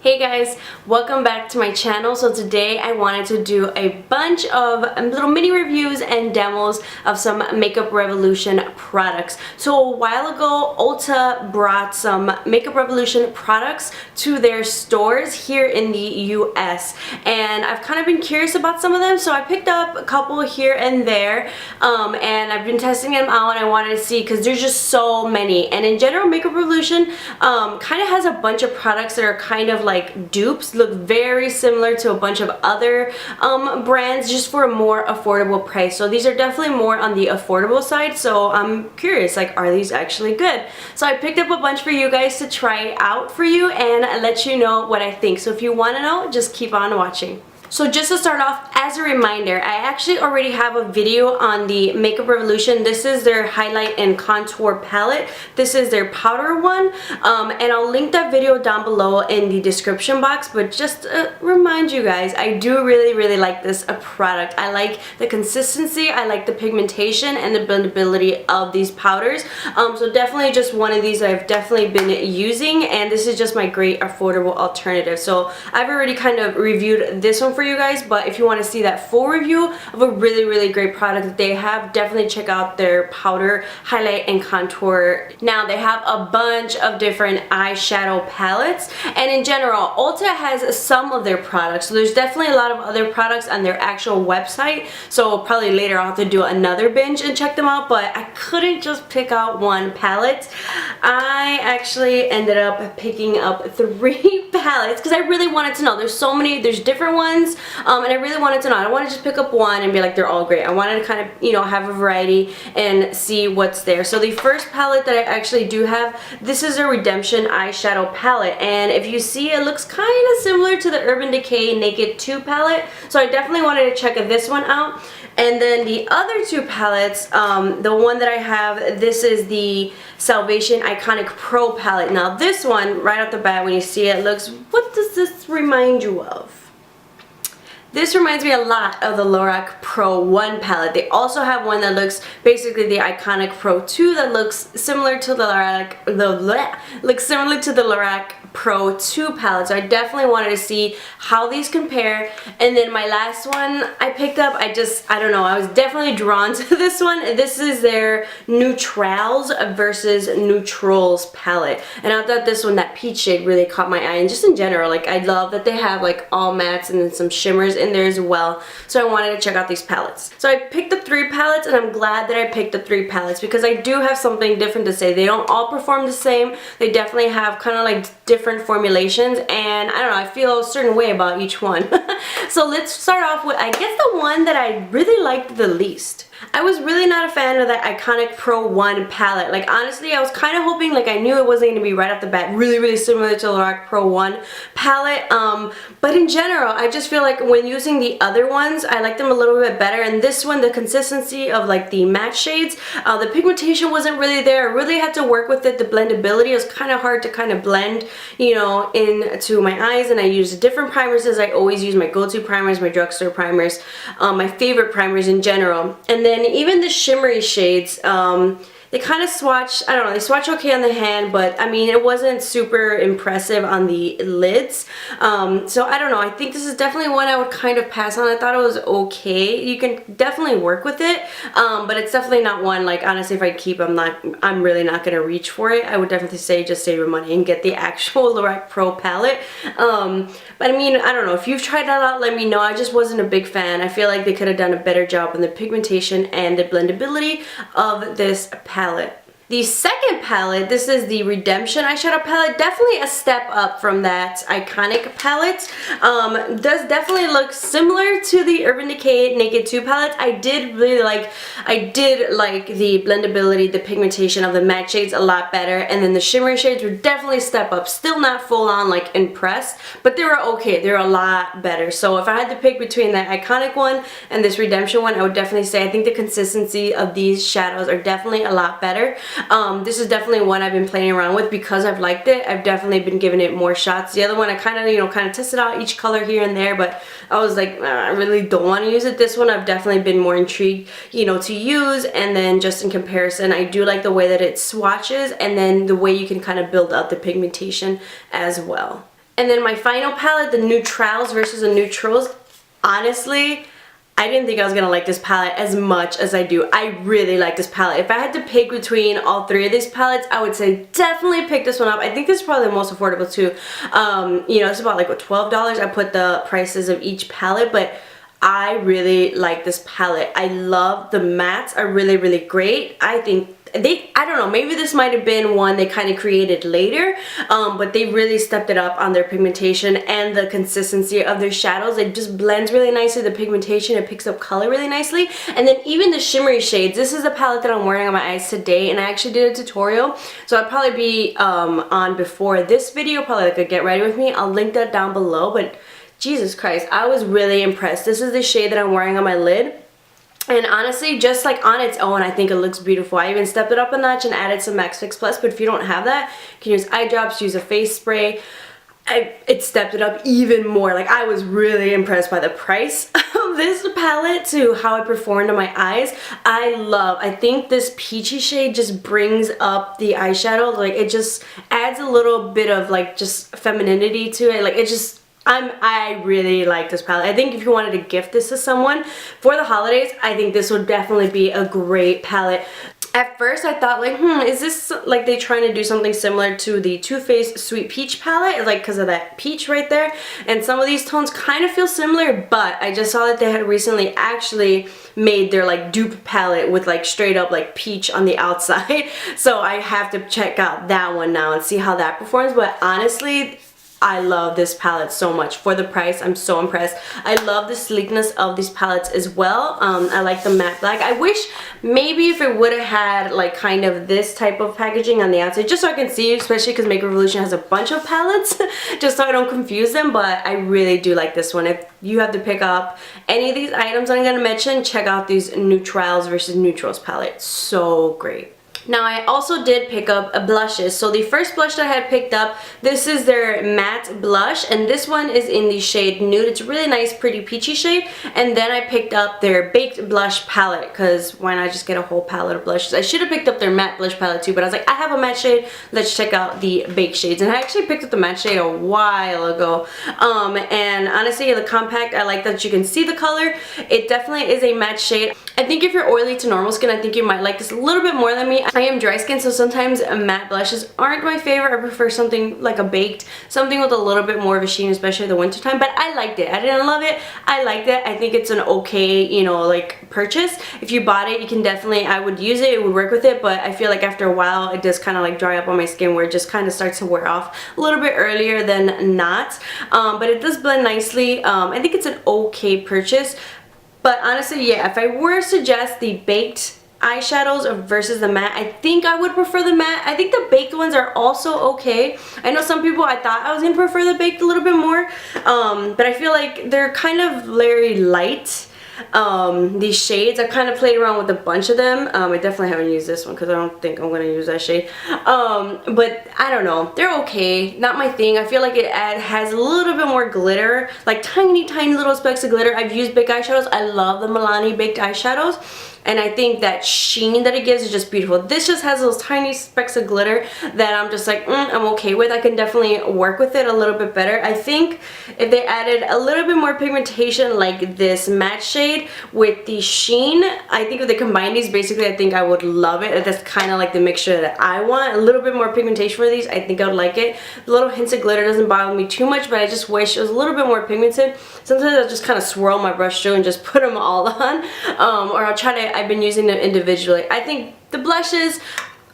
Hey guys, welcome back to my channel. So today I wanted to do a bunch of little mini reviews and demos of some Makeup Revolution products. So a while ago, Ulta brought some Makeup Revolution products to their stores here in the US, and I've kind of been curious about some of them, so I picked up a couple here and there, and I've been testing them out, and I wanted to see because there's just so many. And in general, Makeup Revolution kind of has a bunch of products that are kind of like dupes, look very similar to a bunch of other brands, just for a more affordable price. So these are definitely more on the affordable side, so I'm curious, like, are these actually good? So I picked up a bunch for you guys to try out for you and let you know what I think. So if you want to know, just keep on watching. So just to start off, as a reminder, I actually already have a video on the Makeup Revolution. This is their highlight and contour palette. This is their powder one, and I'll link that video down below in the description box. But just to remind you guys, I do really like this product. I like the consistency, I like the pigmentation and the blendability of these powders. So definitely just one of these I've definitely been using, and this is just my great affordable alternative. So I've already kind of reviewed this one for you guys, but if you want to see that full review of a really great product that they have, definitely check out their powder, highlight, and contour. Now they have a bunch of different eyeshadow palettes, and in general, Ulta has some of their products, so there's definitely a lot of other products on their actual website, so probably later I'll have to do another binge and check them out, but I couldn't just pick out one palette. I actually ended up picking up 3 palettes because I really wanted to know. There's so many, there's different ones, and I really wanted to know. I don't want to just pick up one and be like, they're all great. I wanted to kind of, you know, have a variety and see what's there. So the first palette that I actually do have, this is a Redemption eyeshadow palette, and if you see, it looks kind of similar to the Urban Decay Naked 2 palette, so I definitely wanted to check this one out. And then the other 2 palettes, the one that I have, this is the Salvation Iconic Pro palette. Now this one, right off the bat, when you see it, looks, what does this remind you of? This reminds me a lot of the Lorac Pro 1 palette. They also have one that looks basically the Iconic Pro 2 that looks similar to the Lorac Pro 2 palette. So I definitely wanted to see how these compare. And then my last one I picked up, I don't know, I was definitely drawn to this one. This is their New-Trals versus New-Trals palette. And I thought this one, that peach shade, really caught my eye. And just in general, like, I love that they have like all mattes and then some shimmers in there as well. So I wanted to check out these palettes. So I picked up 3 palettes, and I'm glad that I picked up 3 palettes because I do have something different to say. They don't all perform the same. They definitely have kind of like different formulations, and I don't know, I feel a certain way about each one. So let's start off with, I guess, the one that I really liked the least. I was really not a fan of that Iconic Pro 1 palette. Like, honestly, I was kind of hoping, like, I knew it wasn't going to be right off the bat really similar to the Lorac Pro 1 palette, but in general, I just feel like when using the other ones, I like them a little bit better. And this one, the consistency of like the matte shades, the pigmentation wasn't really there. I really had to work with it. The blendability was kind of hard to kind of blend, you know, into my eyes, and I used different primers as I always use, my go-to primers, my drugstore primers, my favorite primers in general. And then even the shimmery shades, they kind of swatch, I don't know, they swatch okay on the hand, but I mean, it wasn't super impressive on the lids. So I don't know, I think this is definitely one I would kind of pass on. I thought it was okay. You can definitely work with it, but it's definitely not one, like, honestly, if I keep, I'm really not going to reach for it. I would definitely say just save your money and get the actual Lorac Pro palette. But I mean, I don't know, if you've tried that out, let me know. I just wasn't a big fan. I feel like they could have done a better job on the pigmentation and the blendability of this palette. The second palette, this is the Redemption eyeshadow palette. Definitely a step up from that Iconic palette. Does definitely look similar to the Urban Decay Naked 2 palette. I did like the blendability, the pigmentation of the matte shades a lot better, and then the shimmery shades were definitely a step up. Still not full on like impressed, but they were okay. They were a lot better. So if I had to pick between that Iconic one and this Redemption one, I would definitely say I think the consistency of these shadows are definitely a lot better. This is definitely one I've been playing around with because I've liked it. I've definitely been giving it more shots. The other one I kind of tested out each color here and there, but I was like, I really don't want to use it. This one I've definitely been more intrigued, you know, to use. And then just in comparison, I do like the way that it swatches, and then the way you can kind of build out the pigmentation as well. And then my final palette, the New-Trals versus the New-Trals. Honestly, I didn't think I was gonna like this palette as much as I do. I really like this palette. If I had to pick between all three of these palettes, I would say definitely pick this one up. I think this is probably the most affordable too. You know, it's about like what, $12. I put the prices of each palette, but I really like this palette. I love the mattes are really, really great. I think I don't know, maybe this might have been one they kind of created later, but they really stepped it up on their pigmentation and the consistency of their shadows. It just blends really nicely, the pigmentation, it picks up color really nicely. And then even the shimmery shades, this is a palette that I'm wearing on my eyes today, and I actually did a tutorial, so I'll probably be on before this video, probably like a get ready with me. I'll link that down below, but Jesus Christ, I was really impressed. This is the shade that I'm wearing on my lid. And honestly, just like on its own, I think it looks beautiful. I even stepped it up a notch and added some Max Fix Plus, but if you don't have that, you can use eye drops, use a face spray. It stepped it up even more. Like, I was really impressed by the price of this palette to how it performed on my eyes. I think this peachy shade just brings up the eyeshadow. Like, it just adds a little bit of like just femininity to it. Like, it just, I really like this palette. I think if you wanted to gift this to someone for the holidays, I think this would definitely be a great palette. At first I thought like, is this like they trying to do something similar to the Too Faced Sweet Peach palette? Like, because of that peach right there. And some of these tones kind of feel similar, but I just saw that they had recently actually made their like dupe palette with like straight up like peach on the outside. So I have to check out that one now and see how that performs. But honestly, I love this palette so much. For the price, I'm so impressed. I love the sleekness of these palettes as well. I like the matte black. I wish maybe if it would have had like kind of this type of packaging on the outside, just so I can see, especially because Makeup Revolution has a bunch of palettes, just so I don't confuse them. But I really do like this one. If you have to pick up any of these items I'm going to mention, check out these New-Trals versus New-Trals palette. So great. Now I also did pick up blushes. So the first blush that I had picked up, this is their matte blush, and this one is in the shade Nude. It's a really nice, pretty peachy shade. And then I picked up their baked blush palette, because why not just get a whole palette of blushes? I should have picked up their matte blush palette too, but I was like, I have a matte shade, let's check out the baked shades. And I actually picked up the matte shade a while ago. And honestly, the compact, I like that you can see the color. It definitely is a matte shade. I think if you're oily to normal skin, I think you might like this a little bit more than me. I am dry skin, so sometimes matte blushes aren't my favorite. I prefer something like a baked, something with a little bit more of a sheen, especially in the winter time. But I liked it. I didn't love it. I liked it. I think it's an okay, you know, like purchase. If you bought it, you can definitely, I would use it. It would work with it. But I feel like after a while, it does kind of like dry up on my skin, where it just kind of starts to wear off a little bit earlier than not. But it does blend nicely. I think it's an okay purchase. But honestly, yeah, if I were to suggest the baked eyeshadows versus the matte, I think I would prefer the matte. I think the baked ones are also okay. I know some people, I thought I was going to prefer the baked a little bit more, but I feel like they're kind of very light. These shades, I kind of played around with a bunch of them. I definitely haven't used this one because I don't think I'm going to use that shade. But I don't know. They're okay. Not my thing. I feel like it has a little bit more glitter, like tiny, tiny little specks of glitter. I've used baked eyeshadows. I love the Milani baked eyeshadows. And I think that sheen that it gives is just beautiful. This just has those tiny specks of glitter that I'm just like, I'm okay with. I can definitely work with it a little bit better. I think if they added a little bit more pigmentation like this matte shade with the sheen, I think if they combine these, basically I think I would love it. That's kind of like the mixture that I want. A little bit more pigmentation for these, I think I would like it. The little hints of glitter doesn't bother me too much, but I just wish it was a little bit more pigmented. Sometimes I'll just kind of swirl my brush through and just put them all on. Or I'll try to, I've been using them individually. I think the blushes,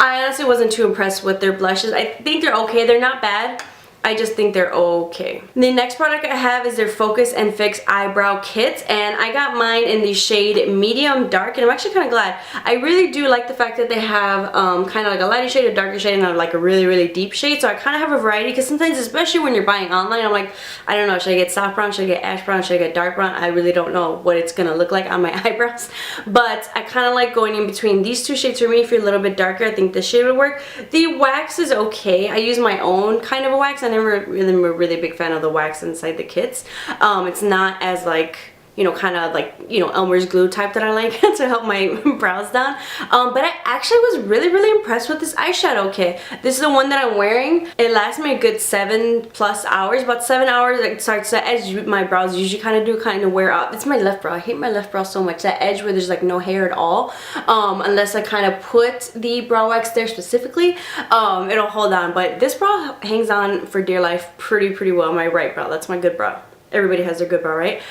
I honestly wasn't too impressed with their blushes. I think they're okay. They're not bad. I just think they're okay. The next product I have is their Focus and Fix Eyebrow Kit, and I got mine in the shade Medium Dark, and I'm actually kind of glad. I really do like the fact that they have kind of like a lighter shade, a darker shade, and like a really, really deep shade, so I kind of have a variety, because sometimes, especially when you're buying online, I'm like, I don't know, should I get soft brown, should I get ash brown, should I get dark brown? I really don't know what it's going to look like on my eyebrows, but I kind of like going in between these two shades. For me, if you're a little bit darker, I think this shade would work. The wax is okay. I use my own kind of a wax. I never really am a really big fan of the wax inside the kits. It's not as like you know, kind of like, you know, Elmer's glue type that I like to help my brows down. But I actually was really impressed with this eyeshadow kit. This is the one that I'm wearing. It lasts me a good 7+ hours, about 7 hours. It starts to edge my brows usually kind of wear out. It's my left brow. I hate my left brow so much. That edge where there's like no hair at all. Unless I kind of put the brow wax there specifically, it'll hold on. But this brow hangs on for dear life pretty well. My right brow. That's my good brow. Everybody has their good brow, right?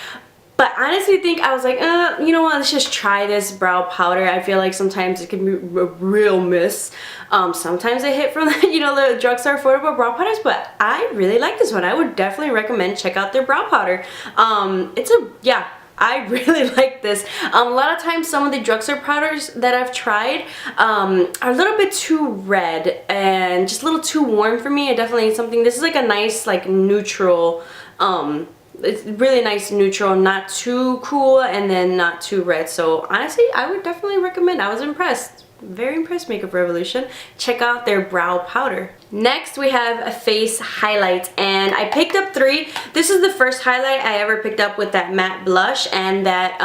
But I honestly think I was like, you know what, let's just try this brow powder. I feel like sometimes it can be a real miss. Sometimes I hit from the, you know, the drugstore affordable brow powders, but I really like this one. I would definitely recommend check out their brow powder. Yeah, I really like this. A lot of times some of the drugstore powders that I've tried are a little bit too red and just a little too warm for me. I definitely need something. This is like a nice like neutral, it's really nice neutral, not too cool and then not too red. So honestly, I would definitely recommend. I was impressed. Very impressed, Makeup Revolution. Check out their brow powder. Next we have a face highlight, and I picked up 3. This is the first highlight I ever picked up with that matte blush and that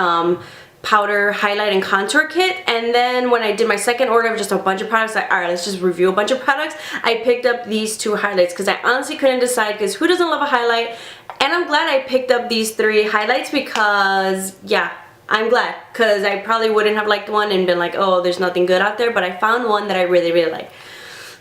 powder highlight and contour kit. And then when I did my second order of just a bunch of products, like, alright, let's just review a bunch of products, I picked up these 2 highlights because I honestly couldn't decide, because who doesn't love a highlight? And I'm glad I picked up these 3 highlights because, yeah, I'm glad, because I probably wouldn't have liked one and been like, oh, there's nothing good out there, but I found one that I really like.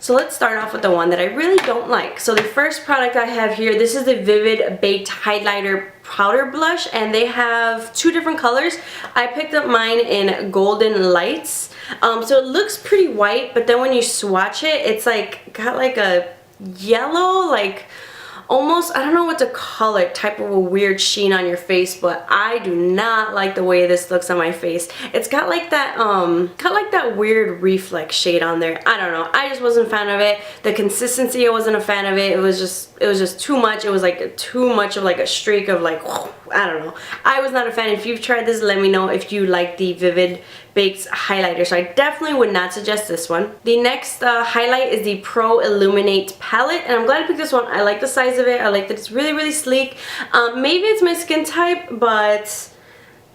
So let's start off with the one that I really don't like. So the first product I have here, this is the Vivid Baked Highlighter Powder Blush, and they have 2 different colors. I picked up mine in Golden Lights. So it looks pretty white, but then when you swatch it, it's like got like a yellow, like almost, I don't know what to call it, type of a weird sheen on your face, but I do not like the way this looks on my face. It's got like that weird reflex shade on there. I don't know. I just wasn't a fan of it. The consistency, I wasn't a fan of it. It was just too much. It was like too much of like a streak of like, I don't know. I was not a fan. If you've tried this, let me know if you like the Vivid Baked highlighter. So I definitely would not suggest this one. The next highlight is the Pro Illuminate palette, and I'm glad I picked this one. I like the size of it. I like that it's really sleek. Maybe it's my skin type, but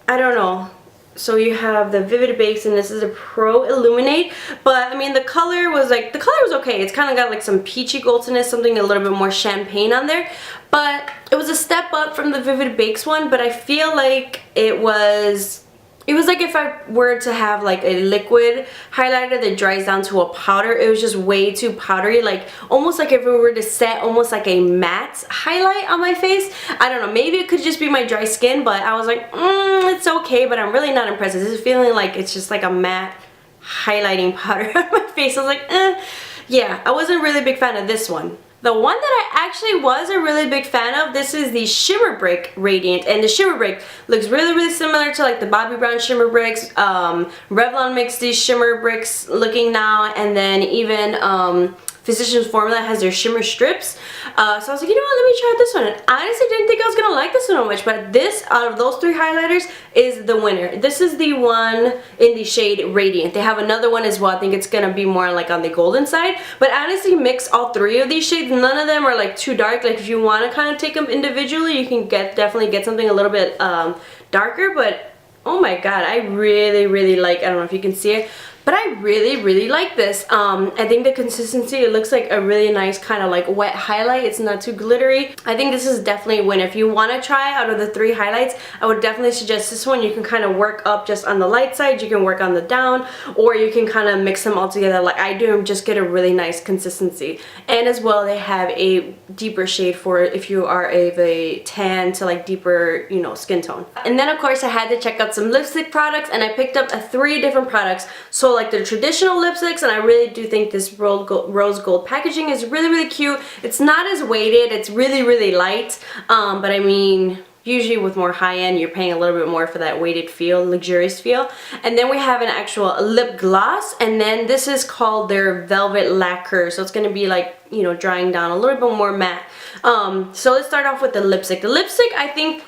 I don't know. So you have the Vivid Bakes, and this is a Pro Illuminate. But I mean, the color was okay. It's kind of got like some peachy goldiness, something a little bit more champagne on there. But it was a step up from the Vivid Bakes one, but I feel like it was like if I were to have like a liquid highlighter that dries down to a powder, it was just way too powdery, like almost like if it were to set almost like a matte highlight on my face. I don't know, maybe it could just be my dry skin, but I was like, it's okay, but I'm really not impressed. This is feeling like it's just like a matte highlighting powder on my face. I was like, yeah, I wasn't really a big fan of this one. The one that I actually was a really big fan of, this is the Shimmer Brick Radiant, and the Shimmer Brick looks really similar to like the Bobbi Brown Shimmer Bricks. Revlon makes these Shimmer Bricks looking now, and then even Physicians Formula has their shimmer strips. So I was like, you know what, let me try this one. And I honestly didn't think I was gonna like this one so much, but this, out of those 3 highlighters, is the winner. This is the one in the shade Radiant. They have another one as well. I think it's gonna be more like on the golden side. But honestly, mix all 3 of these shades. None of them are like too dark. Like if you want to kind of take them individually, you can definitely get something a little bit darker. But oh my god, I really like, I don't know if you can see it, but I really like this. I think the consistency, it looks like a really nice kind of like wet highlight. It's not too glittery. I think this is definitely a win. If you want to try out of the 3 highlights, I would definitely suggest this one. You can kind of work up just on the light side, you can work on the down, or you can kind of mix them all together like I do and just get a really nice consistency. And as well, they have a deeper shade for if you are a tan to like deeper, you know, skin tone. And then of course I had to check out some lipstick products, and I picked up 3 different products. So like the traditional lipsticks, and I really do think this rose gold packaging is really cute. It's not as weighted, it's really light, but I mean, usually with more high-end, you're paying a little bit more for that weighted feel, luxurious feel. And then we have an actual lip gloss, and then this is called their Velvet Lacquer, so it's going to be like, you know, drying down a little bit more matte. So let's start off with the lipstick. The lipstick, I think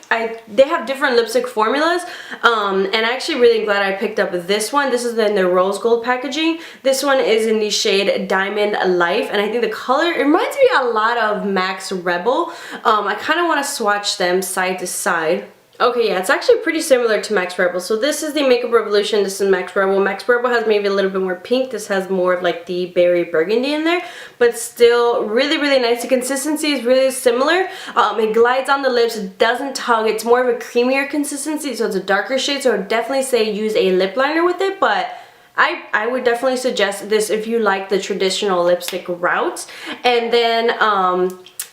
they have different lipstick formulas, and I'm actually really glad I picked up this one. This is in the rose gold packaging. This one is in the shade Diamond Life, and I think the color, it reminds me a lot of Max Rebel. I kind of want to swatch them side to side. Okay, yeah, it's actually pretty similar to Max Rebel. So this is the Makeup Revolution, this is Max Rebel. Max Rebel has maybe a little bit more pink. This has more of like the berry burgundy in there, but still really, really nice. The consistency is really similar. It glides on the lips, it doesn't tug. It's more of a creamier consistency, so it's a darker shade. So I would definitely say use a lip liner with it, but I would definitely suggest this if you like the traditional lipstick route. And then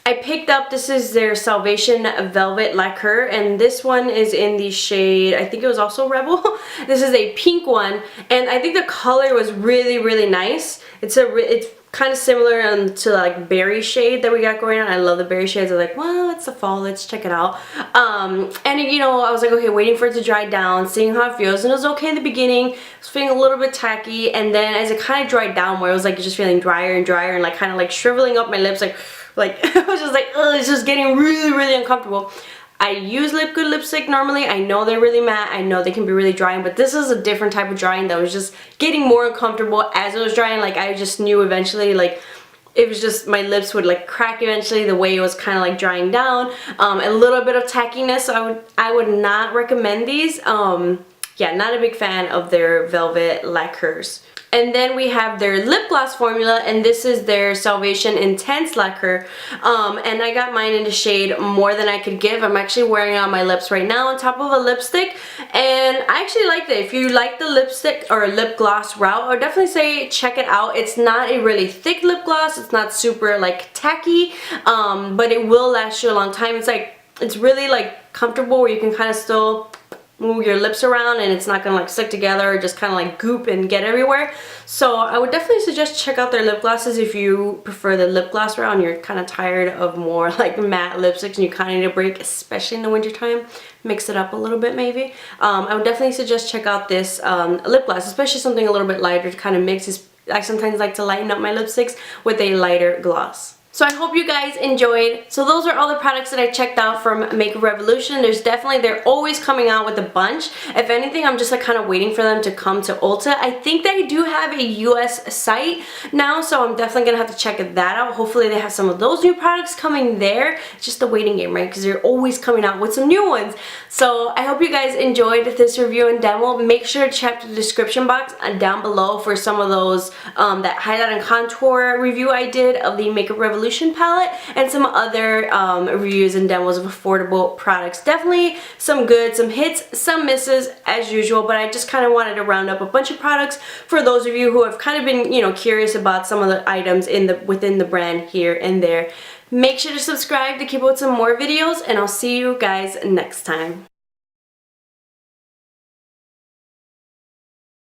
I picked up, this is their Salvation Velvet Lacquer, and this one is in the shade, I think it was also Rebel. This is a pink one, and I think the color was really, really nice. It's kind of similar to like berry shade that we got going on. I love the berry shades. I was like, well, it's the fall, let's check it out. And you know, I was like, okay, waiting for it to dry down, seeing how it feels, and it was okay in the beginning. It was feeling a little bit tacky, and then as it kind of dried down more, it was like just feeling drier and drier, and like kind of like shriveling up my lips, like I was just like, ugh, it's just getting really, really uncomfortable. I use Lip Good lipstick normally. I know they're really matte. I know they can be really drying, but this is a different type of drying that was just getting more uncomfortable as it was drying. Like I just knew eventually, like it was just my lips would like crack eventually the way it was kind of like drying down. A little bit of tackiness. So I would not recommend these. Yeah, not a big fan of their velvet lacquers. And then we have their lip gloss formula, and this is their Salvation Intense Lacquer. And I got mine in the shade More Than I Could Give. I'm actually wearing it on my lips right now on top of a lipstick, and I actually liked it. If you like the lipstick or lip gloss route, I would definitely say check it out. It's not a really thick lip gloss. It's not super like tacky, but it will last you a long time. It's really like comfortable where you can kind of still move your lips around and it's not gonna like stick together or just kind of like goop and get everywhere. So I would definitely suggest check out their lip glosses if you prefer the lip gloss route and you're kind of tired of more like matte lipsticks and you kind of need a break, especially in the winter time. Mix it up a little bit maybe. I would definitely suggest check out this lip gloss, especially something a little bit lighter to kind of mix. I sometimes like to lighten up my lipsticks with a lighter gloss. So I hope you guys enjoyed. So those are all the products that I checked out from Makeup Revolution. They're always coming out with a bunch. If anything, I'm just like kind of waiting for them to come to Ulta. I think they do have a US site now, so I'm definitely gonna have to check that out. Hopefully they have some of those new products coming there. It's just a waiting game, right? Because they're always coming out with some new ones. So I hope you guys enjoyed this review and demo. Make sure to check the description box down below for some of those, that highlight and contour review I did of the Makeup Revolution palette and some other reviews and demos of affordable products. Definitely some good, some hits, some misses as usual, but I just kind of wanted to round up a bunch of products for those of you who have kind of been, you know, curious about some of the items within the brand here and there. Make sure to subscribe to keep up with some more videos, and I'll see you guys next time.